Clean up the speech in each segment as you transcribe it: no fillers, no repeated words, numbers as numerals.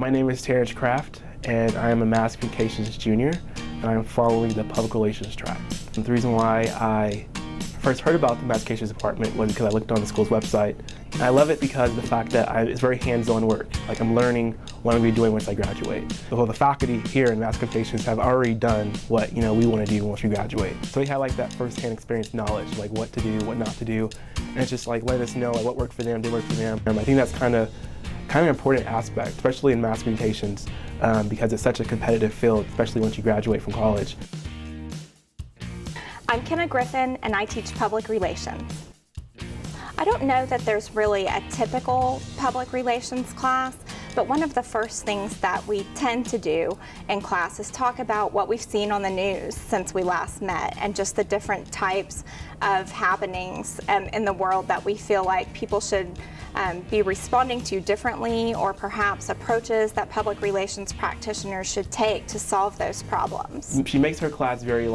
My name is Terrence Kraft, and I am a Mass Communications junior, and I'm following the public relations track. And the reason why I first heard about the Mass Communications department was because I looked on the school's website. And I love it because of the fact that it's very hands-on work. Like, I'm learning what I'm going to be doing once I graduate. So the faculty here in Mass Communications have already done what we want to do once we graduate. So we had like that first-hand experience knowledge, like what to do, what not to do, and it's just like let us know like what worked for them, did work for them. I think that's kind of an important aspect, especially in Mass Communications, because it's such a competitive field, especially once you graduate from college. I'm Kenna Griffin, and I teach public relations. I don't know that there's really a typical public relations class, but one of the first things that we tend to do in class is talk about what we've seen on the news since we last met and just the different types of happenings in the world that we feel like people should be responding to differently, or perhaps approaches that public relations practitioners should take to solve those problems. She makes her class very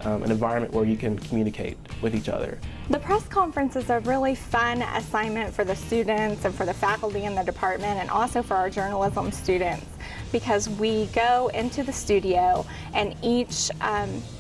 an environment where you can communicate with each other. The press conference is a really fun assignment for the students and for the faculty in the department, and also for our journalism students, because we go into the studio and each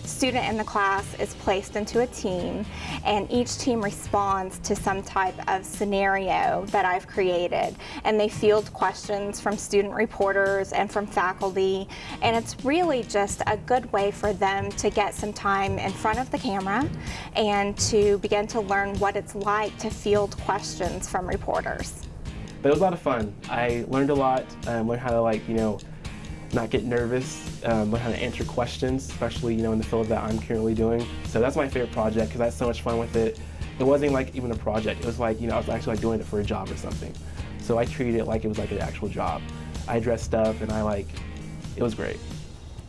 student in the class is placed into a team, and each team responds to some type of scenario that I've created, and they field questions from student reporters and from faculty, and it's really just a good way for them to get some time in front of the camera and to begin to learn what it's like to field questions from reporters. But it was a lot of fun. I learned a lot, learned how to not get nervous, learn how to answer questions, especially in the field that I'm currently doing. So that's my favorite project because I had so much fun with it. It wasn't like even a project. It was like I was actually doing it for a job or something. So I treated it like it was like an actual job. I dressed up and it was great.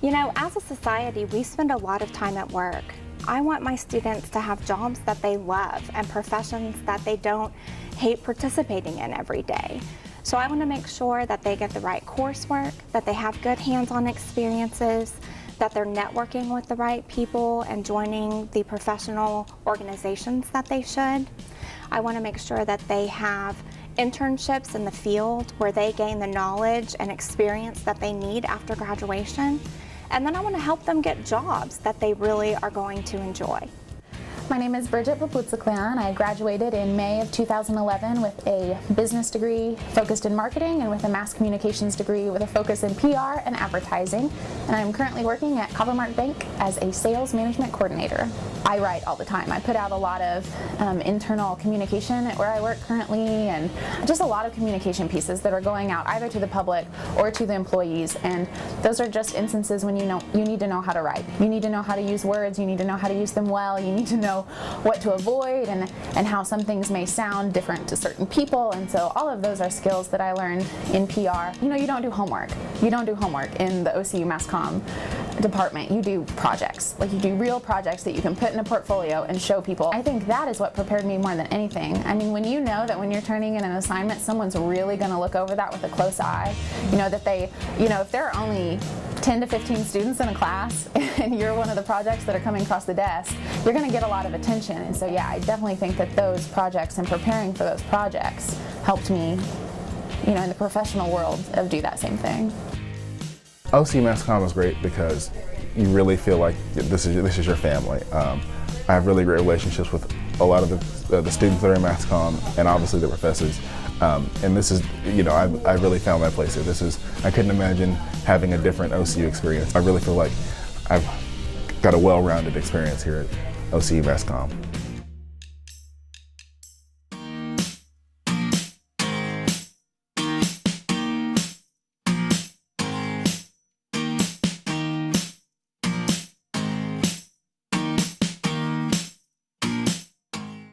As a society, we spend a lot of time at work. I want my students to have jobs that they love and professions that they don't hate participating in every day. So I want to make sure that they get the right coursework, that they have good hands-on experiences, that they're networking with the right people and joining the professional organizations that they should. I want to make sure that they have internships in the field where they gain the knowledge and experience that they need after graduation. And then I want to help them get jobs that they really are going to enjoy. My name is Bridget Paputzaklian. I graduated in May of 2011 with a business degree focused in marketing and with a mass communications degree with a focus in PR and advertising. And I'm currently working at Coppermark Bank as a sales management coordinator. I write all the time. I put out a lot of internal communication at where I work currently, and just a lot of communication pieces that are going out either to the public or to the employees. And those are just instances when you need to know how to write. You need to know how to use words. You need to know how to use them well. You need to know what to avoid and how some things may sound different to certain people. And so all of those are skills that I learned in PR. You don't do homework. You don't do homework in the OCU Mass Comm department. You do projects. Like, you do real projects that you can put in a portfolio and show people. I think that is what prepared me more than anything. I mean, when you know that when you're turning in an assignment, someone's really going to look over that with a close eye, that they, if there are only 10 to 15 students in a class and you're one of the projects that are coming across the desk, you're going to get a lot of attention. And so yeah, I definitely think that those projects and preparing for those projects helped me, in the professional world, do that same thing. OCU Mass Comm is great because you really feel like this is your family. I have really great relationships with a lot of the students that are in Mass Comm, and obviously the professors. And this is, I really found my place here. I couldn't imagine having a different OCU experience. I really feel like I've got a well-rounded experience here at OCU Mass Comm.